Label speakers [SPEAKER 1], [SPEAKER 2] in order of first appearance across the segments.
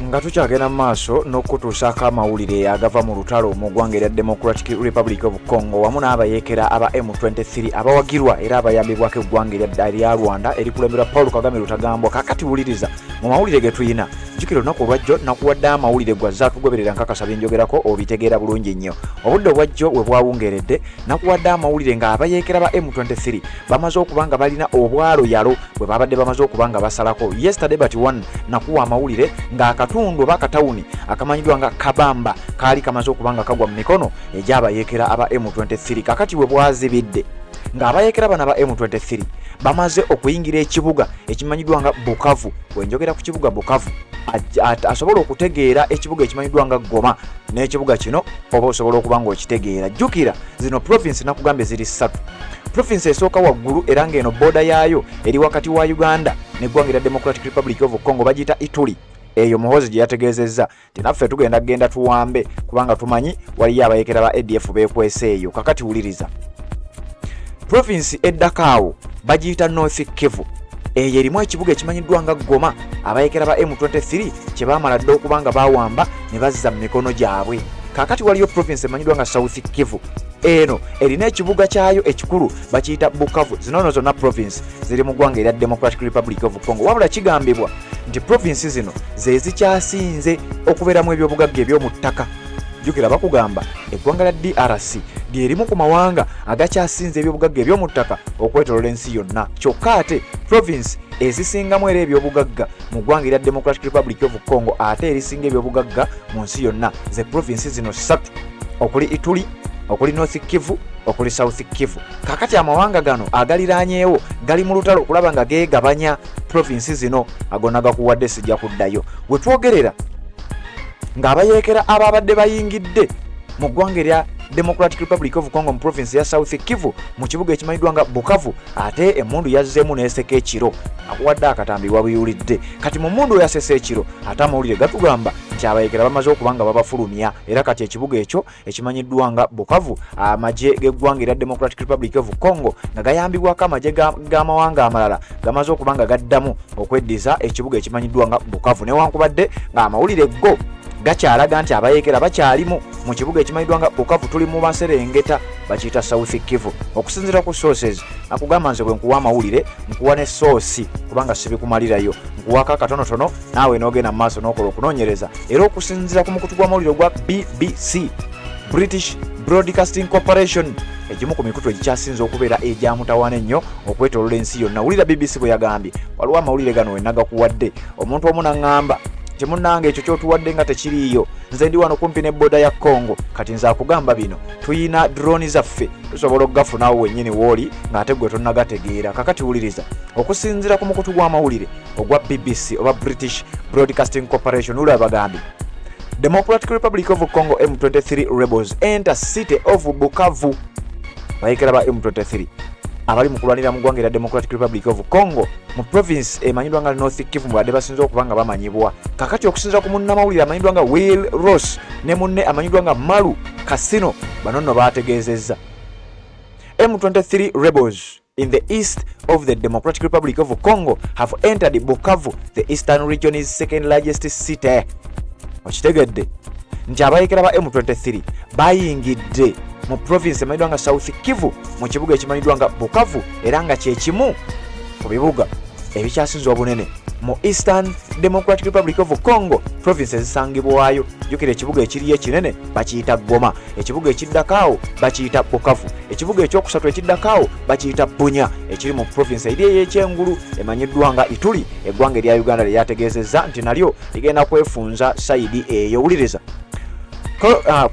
[SPEAKER 1] nga tukyagenda maaso n'okutuusaako amawulire agava mu lutalo mu ggwanga erya Democratic Republic of Congo wamu n'abayeekera aba M23 abawagirwa era abayambibwako eggwanga erya Rwanda erikulemberwa Paul Kagame Lutagambwa. Kakati wuliriza mu mawulire ge tuyina jjukira olunaku olwajjo nakuwadde amawulire gwazza tugoberera nkakasa byenjogerako obitegeera bulungi nnyo. Obudde obwajjo we bwawungeredde nakuwadde amawulire nga abayeekera ba M23 bamaze okuba nga balina obwaloyalo bwe babadde bamaze okuba nga basalako. Yesterday but one nakuwa amawulire nga akatundu oba akatawuni akamanyiddwa nga Kabamba kaali kamaze okuba nga kagwa mu mikono egy'abayeekera aba M23. Kakati we bwazibidde nga abayeekera bana ba M23 bamaze okuyingira ekibuga ekimanyiddwa nga Bukavu. Wenjogera ku kibuga Bukavu asobola okutegeera ekibuga ekimanyiddwa nga Goma n'ekibuga kino oba osobola okuba nga okitegeera. Jjukira zino province nakugambe ziri 3. Province esooka waggulu era ng'eno booda yaayo eri wakati wa Uganda n'eggwanga erya Democratic Republic of Congo bagiyita Ituri. Eyo muhozi gye yategeezezza nti naffe tugenda tuwambe kubanga tumanyi waliyo abayeekera ba ADF beekwese eyo. Kakati wuliriza province eddakaawo bagiyita North Kivu. Eyo erimu ekibuga ekimanyiddwa nga Goma abayeekera ba M23 kye baamala dda okuba nga bawamba ne bazza mu mikono gyabwe. Kakati waliyo province emanyiddwa nga South Kivu. Eno erina ekibuga kyayo ekikulu bakiyita Bukavu. Zino zonna province ziri mu ggwanga erya Democratic Republic of Congo. Wabula kigambibwa nti province zino ze zikyasinze okubeeramu ebyobugagga eby'omu ttaka. Jjukira bakugamba eggwanga lya DRC lyerimu ku mawanga agakyasinze ebyobugagga eby'omu ttaka okwetoloola ensi yonna. Kyokka ate province ezisingamu era ebyobugagga mu ggwanga erya Democratic Republic of Congo ate erisinga ebyobugagga mu nsi yonna ze province zino 3 okuli Ituri, okuli North Kivu, okuli South Kivu. Kakati amawanga gano agaliraanyeewo gali mu lutalo okulaba nga geegabanya province zino. Agonna gakuwadde sijja kuddayo. We twogerera ng'abayeekera ababadde bayingidde mu ggwanga erya Democratic Republic of Congo mu province ya South Kivu mu kibuga ekimanyiddwa nga Bukavu ate emmundu yazzeemu n'eseka ekiro. Akuwadde akatambi wabiyulidde. Kati mu mmundu yasesa ekiro ate amawulire gatugamba nti abayeekera bamaze okuba nga babafulumya era kati ekibuga ekyo ekimanyiddwa nga Bukavu amagye g'eggwanga erya Democratic Republic of Congo nga gayambibwako amagye g'amawanga amalala gamaze okuba nga gaddamu okweddiza ekibuga ekimanyiddwa nga Bukavu newankubadde ng'amawulire go gakyalaga nti abayeekera bakyalimu mu kibuga ekimanyiddwa nga Bukavu. Tuli mu Maserengeta bakiyita South Kivu. Okusinziira ku sources nakugamba nze bwe nkuwa amawulire nkuwa ne source kubanga sibikumalirayo nkuwako akatonotono naawe n'ogenda mu maaso n'okola okunoonyereza. Era okusinziira ku mukutu gw'amawulire ogwa BBC British Broadcasting Corporation egimu ku mikutu egikyasinze okubeera egyamutawaana ennyo okwetoloola ensi yonna. Wulira BBC bwe yagambye waliwo amawulire gano we nagakuwadde. Omuntu omu n'aŋŋamba nti munnange ekyo kyotuwadde nga tekiriiyo, nze ndi wano kumpi ne booda ya Congo. Kati nze akugamba bino tuyina drone zaffe tusobola okugafunawo wennyini wooli ng'ate gwe tonnagategeera. Kakati wuliriza okusinziira ku mukutu gw'amawulire ogwa BBC oba British Broadcasting Corporation wulira bagambye Democratic Republic of Congo M23 rebels enter city of Bukavu. Bayeekera ba M23 abali mu kulwanira mu ggwanga erya Democratic Republic of Congo mu province emanyiddwa nga North Kivu badde basinze okuba nga bamanyibwa. Kakati okusinziira ku munnamawulire amanyiddwa nga Will Ross ne munne amanyiddwa nga Malu Kasino bano nno baategeezezza M23 rebels in the east of the Democratic Republic of Congo have entered Bukavu, the eastern region's second largest city. Okitegedde nti abayeekera ba M23 bayingidde mu province emanyiddwa nga South Kivu mu kibuga ekimanyiddwa nga Bukavu era nga kye kimu ku bibuga ebikyasinze obunene mu Eastern Democratic Republic of Congo province ezisangibwayo. Jjukira ekibuga ekiriyo ekinene bakiyita Goma, ekibuga ekiddakaawo bakiyita Bukavu, ekibuga ekyokusatu ekiddakaawo bakiyita Bunya ekiri mu province eri ey'ekyengulu emanyiddwa nga Ituri. Eggwanga erya Uganda lyategeezezza nti nalyo ligenda kwefunza sayidi eyo. Wuliriza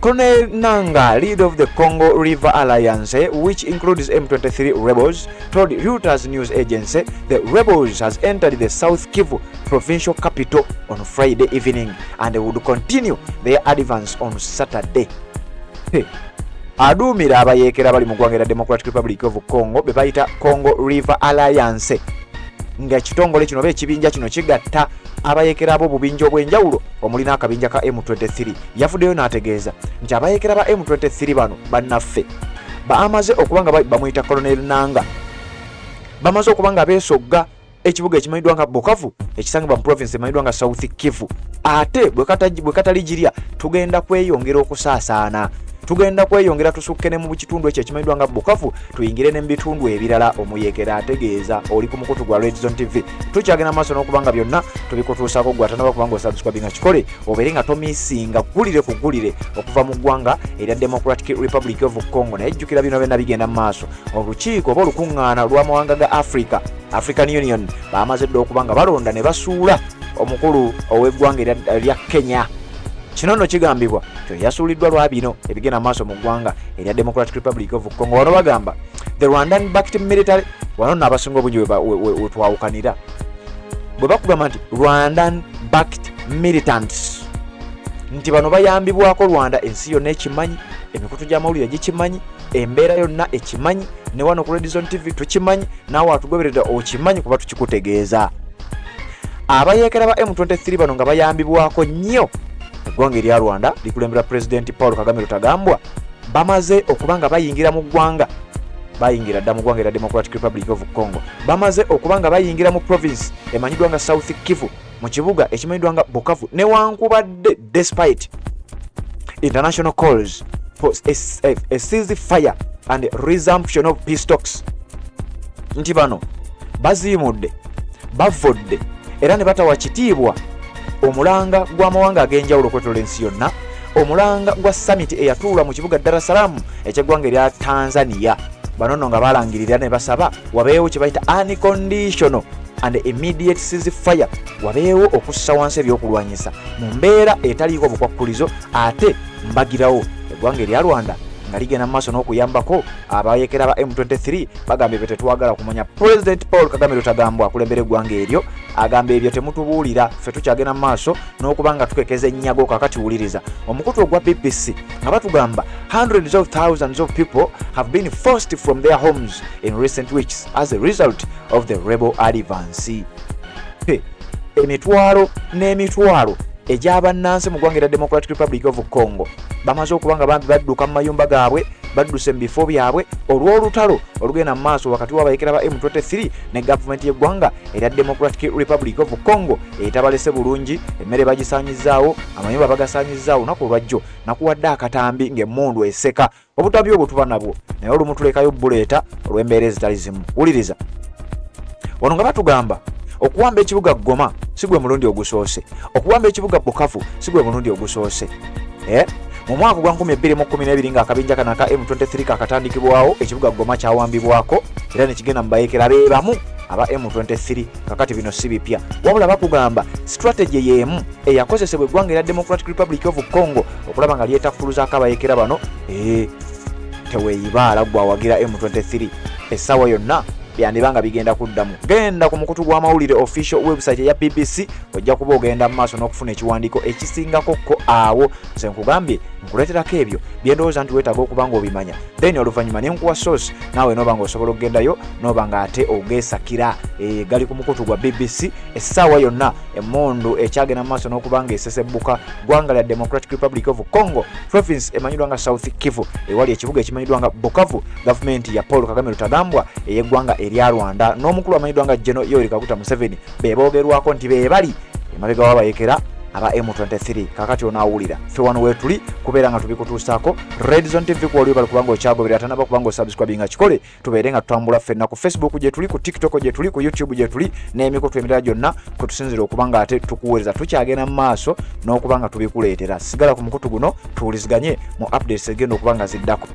[SPEAKER 1] Colonel Nanga, leader of the Congo River Alliance, which includes M23 rebels, told Reuters news agency the rebels has entered the South Kivu provincial capital on Friday evening and would continue their advance on Saturday. Aduumira abayeekera bali mu ggwanga erya Democratic Republic of Congo be bayita Congo River Alliance nga ekitongole kino ekibinja kino kigatta abayeekera abo bubinja obw'enjawulo omuli n'akabinja ka M23. Yafuddeyo n'ategeeza nti abayeekera ba M23 bano bannaffe bamaze okuba nga bamuyita Colonel Nanga bamaze okuba nga beesogga ekibuga ekimanyiddwa nga Bukavu ekisangibwa mu province emanyiddwa nga South Kivu ate bwe kataligirya tugenda kweyongera okusaasaana, tugenda kweyongera tusukke mu kitundu ekyo ekimanyiddwa nga Bukavu, tuyingire ne mu bitundu ebirala. Omuyekera ategeeza oli ku mukutu gwa Red Zone TV. Tukyagenda maaso n'okubanga byonna tubikutuusako gwe atanaba kubanga osubscribe kikole obeere nga tomisinga gulire ku gulire okuva mu ggwanga erya Democratic Republic of Congo. Naye jjukira bino byonna bigenda mu maaso. Olukiiko oba olukuŋŋaana lw'amawanga ga African Union baamaze dda okuba nga balonda ne basuula omukulu ow'eggwanga erya Kenya. Kino nno kigambibwa yasuuliddwa lwa bino ebigenda maaso mu ggwanga erya Democratic Republic of Congo. Wano bagamba the Rwandan backed military, wano nno abasinga obungi we twawukanira bwe bakugamba nti Rwandan backed militants, nti bano bayambibwako Rwanda. Ensi yonna ekimanyi, emikutu gy'amawulire gikimanyi, embeera yonna ekimanyi, ne wano ku Red Zone TV tukimanyi, naawe atugoberera okimanyi kuba tukikutegeeza. Abayeekera ba M23 bano nga bayambibwako nnyo eggwanga erya Rwanda likulembera President Paul Kagame Rutagambwa, bamaze okuba nga bayingira mu ggwanga, bayingira dda mu ggwanga erya Democratic Republic of Congo, bamaze okuba nga bayingira mu province emanyiddwa nga South Kivu, mu kibuga ekimanyiddwa nga Bukavu, newankubadde despite international calls for a ceasefire and resumption of peace talks, nti bano baziimudde, bavodde era ne batawa kitiibwa omulanga gw'amawanga ag'enjawulo okwetola ensi yonna, omulanga gwa summit eyatuula mu kibuga Dar es Salaam eky'eggwanga erya Tanzania. Bano nno nga balangirira ne basaba wabeewo kye bayita unconditional and immediate ceasefire, wabeewo okussa wansi ebyokulwanyisa mu mbeera etaliiko bukwakkulizo, ate mbagirawo eggwanga erya Rwanda nga ligenda mu maaso n'okuyambako abayeekera ba M23. Bagambye bye tetwagala kumanya. President Paul Kagame Rutagambwa akulembera eggwanga eryo agamba ebyo temutubuulira, ffe tukyagenda mu maaso n'okuba nga tukekeza ennyago. Kakati wuliriza omukutu ogwa BBC nga batugamba hundreds of thousands of people have been forced from their homes in recent weeks as a result of the rebel advance. Emitwalo n'emitwalo egy'abannansi mu ggwanga erya Democratic Republic of Congo bamaze okuba nga bambi badduka mu mayumba gaabwe, badduse mu bifo byabwe olw'olutalo olugenda mu maaso wakati w'abayeekera ba M23 ne gavumenti y'eggwanga erya Democratic Republic of Congo etabalese bulungi. Emmere bagisaanyizaawo, amayumba bagasaanyizaawo olunaku olwajjo, nakuwadde akatambi ng'emmundu eseka. Obutambi obwo tuba nabwo, naye olumu tulekayo buleeta olw'embeera ezitali zimu. Wuliriza wano nga batugamba okuwamba ekibuga Goma si gwe mulundi ogusoose, okuwamba ekibuga Bukavu si gwe mulundi ogusoose. Mu mwaka gwa 2012 ng'akabinja kano aka M23 kakatandikibwawo, ekibuga Goma kyawambibwako era ne kigenda mu bayeekera beebamu aba M23. Kakati bino si bipya, wabula bakugamba strategy y'emu eyakozesebwa eggwanga erya Democratic Republic of Congo okulaba nga lyetakkuluzaako abayeekera bano. Teweeyibaala gwe awagira M23 essaawa yonna byandibanga bigenda kuddamu. Genda ku mukutu gw'amawulire official website ya BBC ojja kuba ogenda mu maaso n'okufuna ekiwandiiko ekisingako ko awo. Nze nkugambye nkuleeterako ebyo byendowooza nti weetaaga okuba nga obimanya, then oluvannyuma ne nkuwa source naawe nooba nga osobola okugendayo nooba nga ate ogeesakira. Gali ku mukutu gwa BBC essaawa yonna, emmundu ekyagenda mu maaso n'okuba nga esesebbuka ggwanga lya Democratic Republic of Congo province emanyiddwa nga South Kivu ewali ekibuga ekimanyiddwa nga Bukavu. Gavumenti ya Paul Kagame Rutagambwa ey'eggwanga erya Rwanda n'omukulu amanyiddwa nga General Yoweri Kaguta Museveni be boogerwako nti be bali emabega w'abayeekera aba M23. Kakati onaawulira ffe wano weetuli kubeera nga tubikutuusaako. Red Zone TV kuwaliyo bali kubanga okyagoberera tanaba kubanga osubscribe nga kikole, tubeere nga tutambula ffenna ku Facebook gye tuli, ku TikTok gye tuli, ku YouTube gye tuli n'emikutu emirala gyonna kwe tusinzira okuba nga ate tukuweereza. Tukyagenda mu maaso n'okuba nga tubikuleetera. Sigala ku mukutu guno tuwuliziganye mu updates egenda okuba nga ziddako.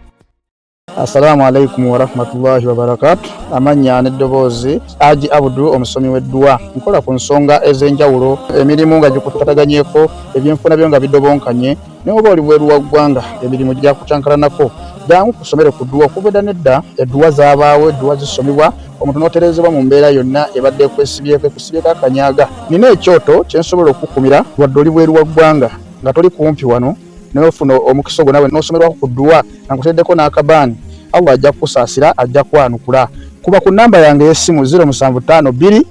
[SPEAKER 2] Assalamu alaikum wa rahmatullahi wa barakatuh. Amanya n'eddoboozi Aji Abudu omusomi w'eddua. Nkola ku nsonga ez'enjawulo, emirimu nga gikutataganyeko, ebyenfuna byo nga bidobonkanye, ne oba oli bweru wa ggwanga emirimu gya kutankalanako. Jangu kusomere ku ddua okubeda nedda eddua zaabaawo, eddua zisomibwa omuntu n'oterezebwa mu mbeera yonna ebadde ekwesibyeko akanyaga. Nina ekyoto kye nsobola okukumira wadde oli bweru wa ggwanga nga toli kumpi wano n'ofuna omukisa ogwo nawe n'osomerwako ku ddua nga nkuteddeko n'akabaani. Allah ajja kukusaasira, ajja kwanukula. Kuba ku namba yange y'essimu 0752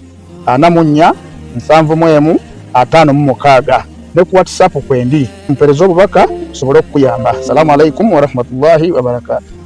[SPEAKER 2] 44 71 56 ne ku WhatsApp kwendi mpereza obubaka sobole okukuyamba. Assalamu alaikum wa rahmatullahi wa barakatuh.